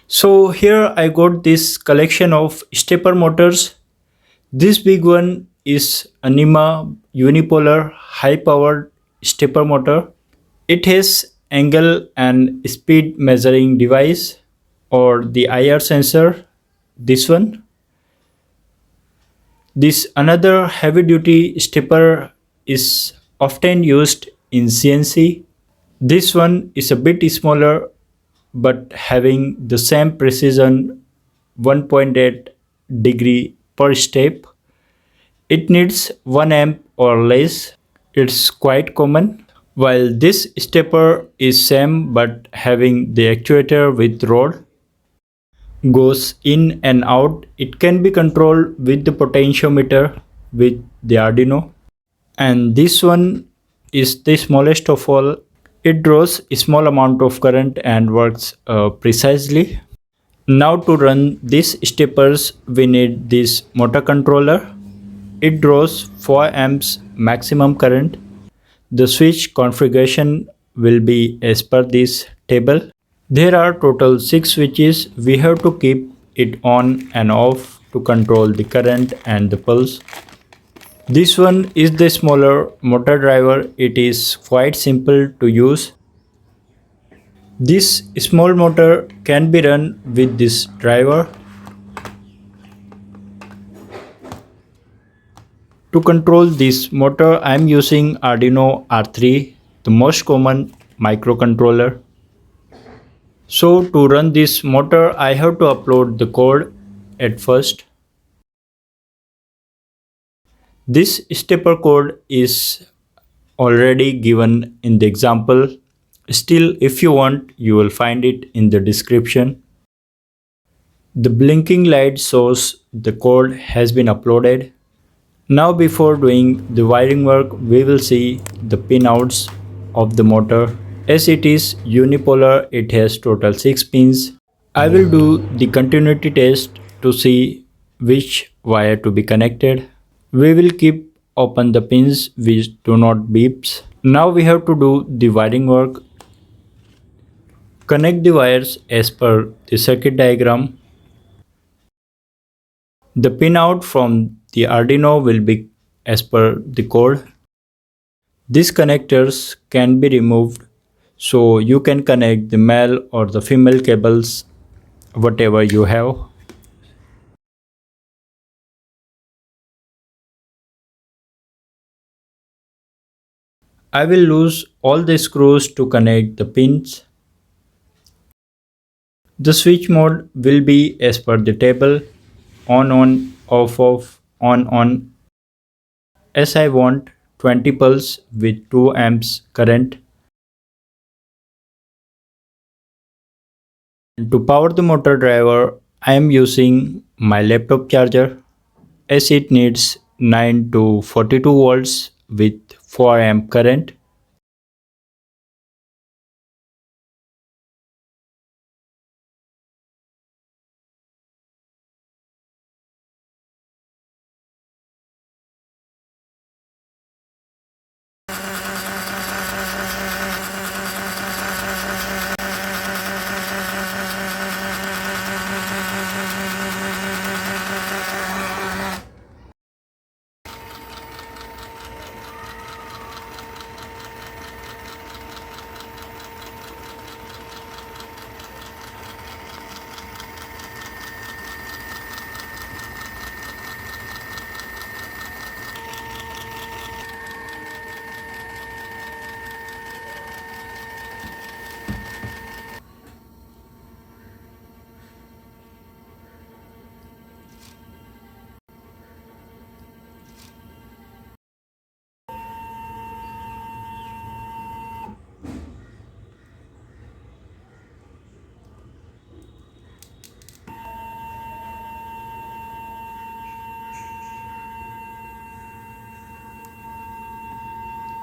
So here I got this collection of stepper motors. This big one is a Nema unipolar high powered stepper motor. It has angle and speed measuring device or the IR sensor. This one. This another heavy duty stepper is often used in CNC. This one is a bit smaller but having the same precision 1.8 degree per step. It needs 1 amp or less. It's quite common. While this stepper is same but having the actuator with rod goes in and out, it can be controlled with the potentiometer with the Arduino. And this one is the smallest of all. It draws a small amount of current and works precisely. Now to run these steppers we need this motor controller. It draws 4 amps maximum current. The switch configuration will be as per this table. There are total 6 switches. We have to keep it on and off to control the current and the pulse. This one is the smaller motor driver. It is quite simple to use. This small motor can be run with this driver. To control this motor, I am using Arduino R3, the most common microcontroller. So to run this motor, I have to upload the code at first. This stepper code is already given in the example. Still, if you want, you will find it in the description. The blinking light shows the code has been uploaded. Now before doing the wiring work, we will see the pinouts of the motor. As it is unipolar, it has total 6 pins. I will do the continuity test to see which wire to be connected. We will keep open the pins which do not beeps. Now we have to do the wiring work. Connect the wires as per the circuit diagram. The pinout from the Arduino will be as per the code. These connectors can be removed, so you can connect the male or the female cables, whatever you have. I will lose all the screws to connect the pins. The switch mode will be as per the table: on on, off off, on on. As I want 20 pulse with 2 amps current. To power the motor driver, I am using my laptop charger as it needs 9 to 42 volts with 4 amp current.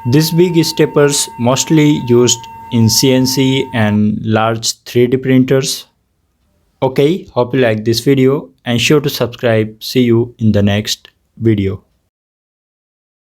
These big steppers mostly used in CNC and large 3D printers. Okay, hope you like this video and sure to subscribe. See you in the next video.